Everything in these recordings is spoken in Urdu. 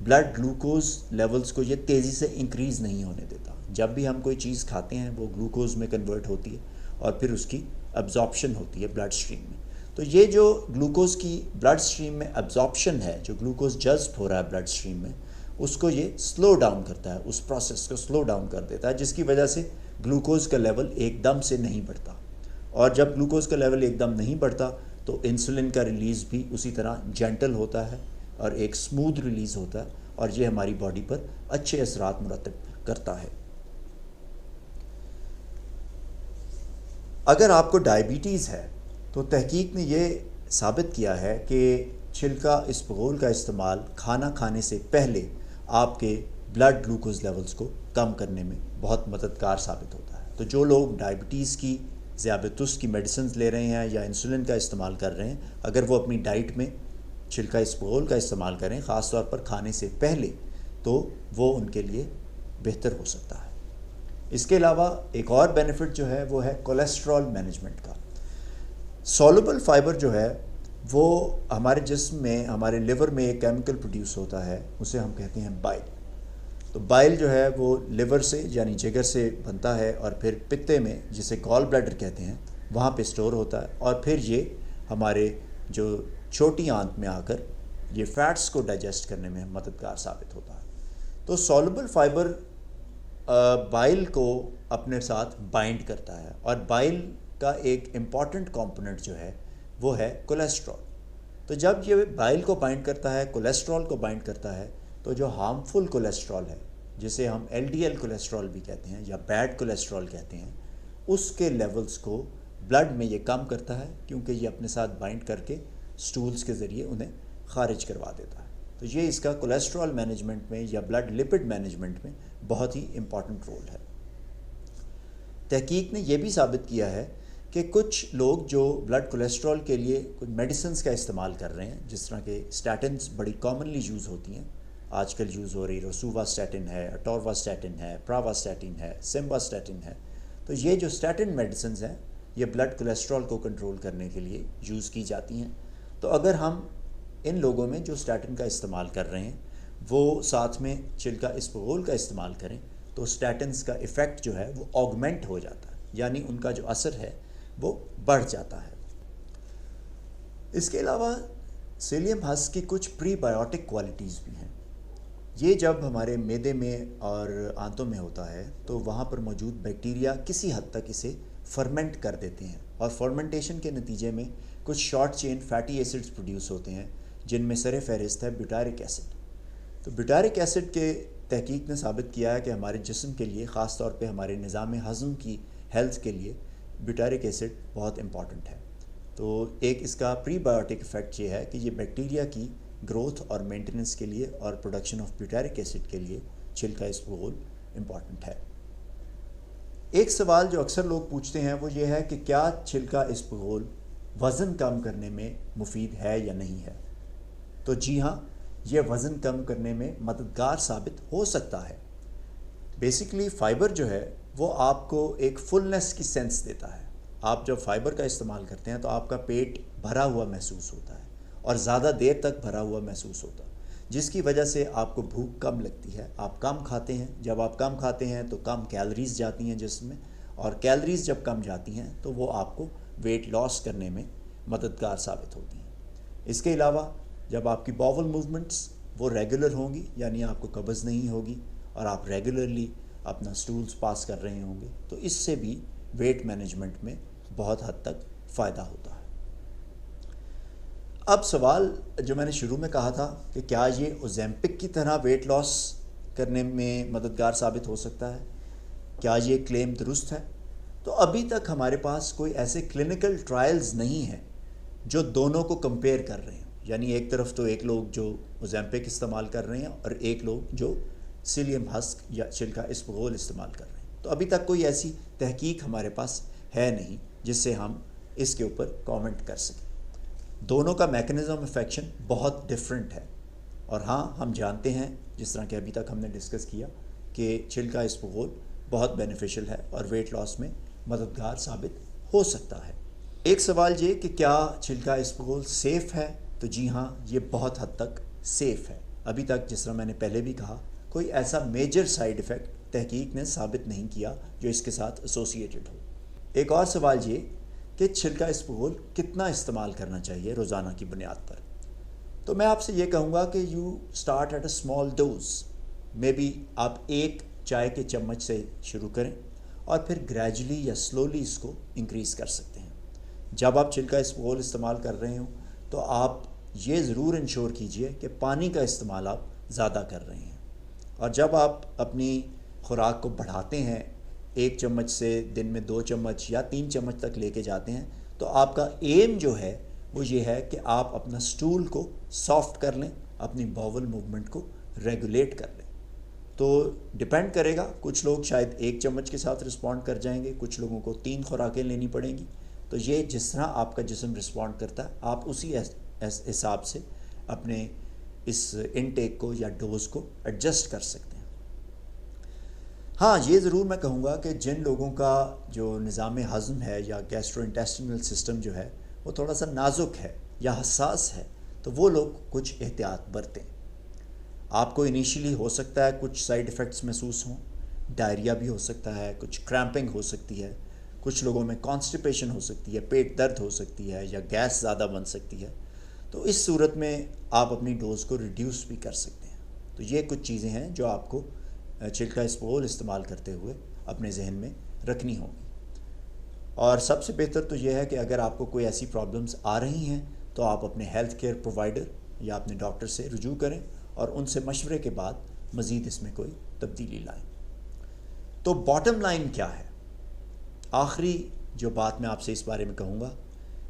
بلڈ گلوکوز لیولز کو یہ تیزی سے انکریز نہیں ہونے دیتا. جب بھی ہم کوئی چیز کھاتے ہیں وہ گلوکوز میں کنورٹ ہوتی ہے اور پھر اس کی ابزارپشن ہوتی ہے بلڈ اسٹریم میں. تو یہ جو گلوکوز کی بلڈ اسٹریم میں ابزارپشن ہے، جو گلوکوز جذب ہو رہا ہے بلڈ اسٹریم میں، اس کو یہ سلو ڈاؤن کرتا ہے، اس پروسیس کو سلو ڈاؤن کر دیتا ہے، جس کی وجہ سے گلوکوز کا لیول ایک دم سے نہیں بڑھتا. اور جب گلوکوز کا لیول ایک دم نہیں بڑھتا تو انسولن کا ریلیز بھی اسی طرح جینٹل ہوتا ہے اور ایک سموتھ ریلیز ہوتا ہے، اور یہ ہماری باڈی پر اچھے اثرات مرتب کرتا ہے. اگر آپ کو ڈائبٹیز ہے تو تحقیق نے یہ ثابت کیا ہے کہ چھلکا اسپغول کا استعمال کھانا کھانے سے پہلے آپ کے بلڈ گلوکوز لیولز کو کم کرنے میں بہت مددگار ثابت ہوتا ہے. تو جو لوگ ڈائبٹیز کی، ذیابیطس کی میڈیسنز لے رہے ہیں یا انسولن کا استعمال کر رہے ہیں، اگر وہ اپنی ڈائٹ میں چھلکا اسپغول کا استعمال کریں، خاص طور پر کھانے سے پہلے، تو وہ ان کے لیے بہتر ہو سکتا ہے. اس کے علاوہ ایک اور بینیفٹ جو ہے وہ ہے کولیسٹرول مینجمنٹ کا. سولوبل فائبر جو ہے وہ ہمارے جسم میں، ہمارے لیور میں ایک کیمیکل پروڈیوس ہوتا ہے، اسے ہم کہتے ہیں بائل. تو بائل جو ہے وہ لیور سے یعنی جگر سے بنتا ہے اور پھر پتے میں، جسے گال بلیڈر کہتے ہیں، وہاں پہ اسٹور ہوتا ہے، اور پھر یہ ہمارے جو چھوٹی آنت میں آ کر یہ فیٹس کو ڈائجسٹ کرنے میں مددگار ثابت ہوتا ہے. تو سولوبل فائبر بائل کو اپنے ساتھ بائنڈ کرتا ہے، اور بائل کا ایک امپورٹنٹ کمپوننٹ جو ہے وہ ہے کولیسٹرول. تو جب یہ بائل کو بائنڈ کرتا ہے، کولیسٹرول کو بائنڈ کرتا ہے، تو جو ہارمفل کولیسٹرول ہے، جسے ہم LDL کولیسٹرول بھی کہتے ہیں یا بیڈ کولیسٹرول کہتے ہیں، اس کے لیولز کو بلڈ میں یہ کم کرتا ہے، کیونکہ یہ اپنے ساتھ بائنڈ کر کے سٹولز کے ذریعے انہیں خارج کروا دیتا ہے. تو یہ اس کا کولیسٹرول مینجمنٹ میں یا بلڈ لپڈ مینجمنٹ میں بہت ہی امپورٹنٹ رول ہے. تحقیق نے یہ بھی ثابت کیا ہے کہ کچھ لوگ جو بلڈ کولیسٹرول کے لیے کچھ میڈیسنز کا استعمال کر رہے ہیں، جس طرح کہ اسٹیٹنز بڑی کامنلی یوز ہوتی ہیں آج کل، یوز ہو رہی روسوواسٹیٹن ہے، اٹورواسٹیٹن ہے، پراواسٹیٹن ہے، سمواسٹیٹن ہے. تو یہ جو اسٹیٹن میڈیسنز ہیں یہ بلڈ کولیسٹرول کو کنٹرول کرنے کے لیے یوز کی جاتی ہیں. تو اگر ہم ان لوگوں میں جو اسٹیٹن کا استعمال کر رہے ہیں وہ ساتھ میں چھلکا اسپغول کا استعمال کریں، تو اسٹیٹنز کا ایفیکٹ جو ہے وہ آگمنٹ ہو جاتا ہے، یعنی ان کا جو اثر ہے وہ بڑھ جاتا ہے. اس کے علاوہ سیلیم ہسک کی کچھ پری بایوٹک کوالٹیز بھی ہیں. یہ جب ہمارے معدے میں اور آنتوں میں ہوتا ہے تو وہاں پر موجود بیکٹیریا کسی حد تک اسے فرمنٹ کر دیتے ہیں، اور فرمنٹیشن کے نتیجے میں کچھ شارٹ چین فیٹی ایسڈز پروڈیوس ہوتے ہیں، جن میں سر فہرست ہے بیوٹیرک ایسڈ. تو بیوٹیرک ایسڈ کے تحقیق نے ثابت کیا ہے کہ ہمارے جسم کے لیے، خاص طور پہ ہمارے نظام ہضم کی ہیلتھ کے لیے، بیوٹیرک ایسڈ بہت امپورٹنٹ ہے. تو ایک اس کا پری بایوٹک ایفیکٹ یہ ہے کہ یہ بیکٹیریا کی گروتھ اور مینٹیننس کے لیے اور پروڈکشن آف بیوٹیرک ایسڈ کے لیے چھلکا اسپغول امپورٹنٹ ہے. ایک سوال جو اکثر لوگ پوچھتے ہیں وہ یہ ہے کہ کیا چھلکا اسپغول وزن کم کرنے میں مفید ہے یا نہیں ہے. تو جی ہاں، یہ وزن کم کرنے میں مددگار ثابت ہو سکتا ہے. بیسیکلی فائبر جو ہے وہ آپ کو ایک فلنس کی سینس دیتا ہے. آپ جب فائبر کا استعمال کرتے ہیں تو آپ کا پیٹ بھرا ہوا محسوس ہوتا ہے اور زیادہ دیر تک بھرا ہوا محسوس ہوتا ہے، جس کی وجہ سے آپ کو بھوک کم لگتی ہے، آپ کم کھاتے ہیں. جب آپ کم کھاتے ہیں تو کم کیلریز جاتی ہیں جسم میں، اور کیلریز جب کم جاتی ہیں تو وہ آپ کو ویٹ لاس کرنے میں مددگار ثابت ہوتی ہیں. اس کے علاوہ جب آپ کی باول موومنٹس وہ ریگولر ہوں گی، یعنی آپ کو قبض نہیں ہوگی اور آپ ریگولرلی اپنا سٹولز پاس کر رہے ہوں گے، تو اس سے بھی ویٹ مینجمنٹ میں بہت حد تک فائدہ ہوتا ہے. اب سوال جو میں نے شروع میں کہا تھا کہ کیا یہ اوزیمپک کی طرح ویٹ لاس کرنے میں مددگار ثابت ہو سکتا ہے، کیا یہ کلیم درست ہے؟ تو ابھی تک ہمارے پاس کوئی ایسے کلینکل ٹرائلز نہیں ہیں جو دونوں کو کمپیئر کر رہے ہیں، یعنی ایک طرف تو ایک لوگ جو اوزیمپک استعمال کر رہے ہیں اور ایک لوگ جو سیلیم ہسک یا چھلکا اسپغول استعمال کر رہے ہیں. تو ابھی تک کوئی ایسی تحقیق ہمارے پاس ہے نہیں جس سے ہم اس کے اوپر کامنٹ کر سکیں. دونوں کا میکنزم آف ایکشن بہت ڈفرینٹ ہے، اور ہاں ہم جانتے ہیں، جس طرح کہ ابھی تک ہم نے ڈسکس کیا، کہ چھلکا اسپغول بہت بینیفیشل ہے اور ویٹ لاس میں مددگار ثابت ہو سکتا ہے. ایک سوال یہ کہ کیا چھلکا اسپغول سیف ہے؟ تو جی ہاں، یہ بہت حد تک سیف ہے. ابھی تک جس طرح میں نے پہلے بھی کہا کوئی ایسا میجر سائیڈ ایفیکٹ تحقیق نے ثابت نہیں کیا جو اس کے ساتھ ایسوسیٹڈ ہو۔ ایک اور سوال یہ کہ چھلکا اسپغول کتنا استعمال کرنا چاہیے روزانہ کی بنیاد پر؟ تو میں آپ سے یہ کہوں گا کہ you start at a small dose, maybe آپ 1 چائے کے چمچ سے شروع کریں اور پھر گریجولی یا سلولی اس کو انکریز کر سکتے ہیں۔ جب آپ چھلکا اسپغول استعمال کر رہے ہوں تو آپ یہ ضرور انشور کیجئے کہ پانی کا استعمال آپ زیادہ کر رہے ہیں، اور جب آپ اپنی خوراک کو بڑھاتے ہیں 1 چمچ سے دن میں 2 چمچ یا 3 چمچ تک لے کے جاتے ہیں تو آپ کا ایم جو ہے وہ یہ ہے کہ آپ اپنا سٹول کو سافٹ کر لیں، اپنی باول موومنٹ کو ریگولیٹ کر لیں۔ تو ڈیپینڈ کرے گا، کچھ لوگ شاید 1 چمچ کے ساتھ رسپونڈ کر جائیں گے، کچھ لوگوں کو 3 خوراکیں لینی پڑیں گی۔ تو یہ جس طرح آپ کا جسم رسپونڈ کرتا ہے آپ اسی حساب سے اپنے اس انٹیک کو یا ڈوز کو ایڈجسٹ کر سکتے ہیں۔ ہاں یہ ضرور میں کہوں گا کہ جن لوگوں کا جو نظام ہضم ہے یا گیسٹرو انٹیسٹینل سسٹم جو ہے وہ تھوڑا سا نازک ہے یا حساس ہے تو وہ لوگ کچھ احتیاط برتیں۔ آپ کو انیشیلی ہو سکتا ہے کچھ سائیڈ ایفیکٹس محسوس ہوں، ڈائریا بھی ہو سکتا ہے، کچھ کریمپنگ ہو سکتی ہے، کچھ لوگوں میں کانسٹیپیشن ہو سکتی ہے، پیٹ درد ہو سکتی ہے یا گیس زیادہ بن سکتی ہے۔ تو اس صورت میں آپ اپنی ڈوز کو ریڈیوس بھی کر سکتے ہیں۔ تو یہ کچھ چیزیں ہیں جو آپ کو چھلکا اسپغول استعمال کرتے ہوئے اپنے ذہن میں رکھنی ہوں گی۔ اور سب سے بہتر تو یہ ہے کہ اگر آپ کو کوئی ایسی پرابلمز آ رہی ہیں تو آپ اپنے ہیلتھ کیئر پرووائڈر یا اپنے ڈاکٹر سے رجوع کریں اور ان سے مشورے کے بعد مزید اس میں کوئی تبدیلی لائیں۔ تو باٹم لائن کیا ہے؟ آخری جو بات میں آپ سے اس بارے میں کہوں گا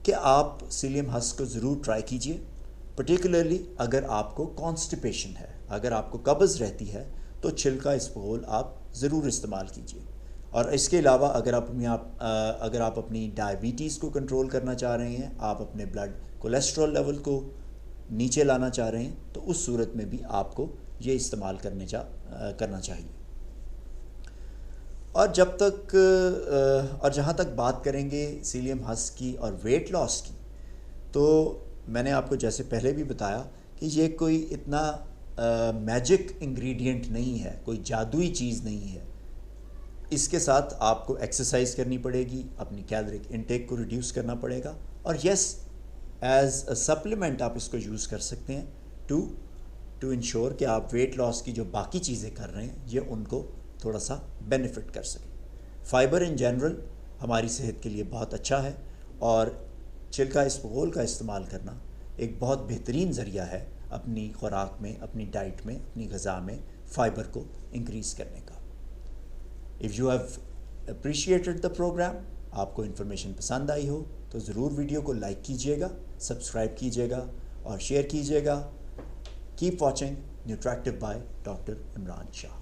کہ آپ سیلیم ہسک کو ضرور ٹرائی کیجئے، پرٹیکولرلی اگر آپ کو کانسٹیپیشن ہے، اگر آپ کو قبض رہتی ہے تو چھلکا اسپغول آپ ضرور استعمال کیجئے۔ اور اس کے علاوہ اگر آپ اپنی ڈائبٹیز کو کنٹرول کرنا چاہ رہے ہیں، آپ اپنے بلڈ کولیسٹرول لیول کو نیچے لانا چاہ رہے ہیں تو اس صورت میں بھی آپ کو یہ استعمال کرنا چاہیے۔ اور جہاں تک بات کریں گے سیلیم ہسک کی اور ویٹ لاس کی، تو میں نے آپ کو جیسے پہلے بھی بتایا کہ یہ کوئی اتنا میجک انگریڈینٹ نہیں ہے، کوئی جادوئی چیز نہیں ہے۔ اس کے ساتھ آپ کو ایکسرسائز کرنی پڑے گی، اپنی کیلورک انٹیک کو ریڈیوس کرنا پڑے گا، اور یس ایز اے سپلیمنٹ آپ اس کو یوز کر سکتے ہیں ٹو انشور کہ آپ ویٹ لاس کی جو باقی چیزیں کر رہے ہیں یہ ان کو تھوڑا سا بینیفٹ کر سکیں۔ فائبر ان جنرل ہماری صحت کے لیے بہت اچھا ہے، اور چھلکا اسپغول کا استعمال کرنا ایک بہت بہترین ذریعہ ہے اپنی خوراک میں، اپنی ڈائٹ میں، اپنی غذا میں فائبر کو انکریز کرنے کا۔ If you have appreciated the programme, آپ کو انفارمیشن پسند آئی ہو تو ضرور ویڈیو کو لائک کیجیے گا، سبسکرائب کیجیے گا اور شیئر کیجیے گا۔ کیپ واچنگ نیوٹریکٹیو بائی ڈاکٹر عمران شاہ۔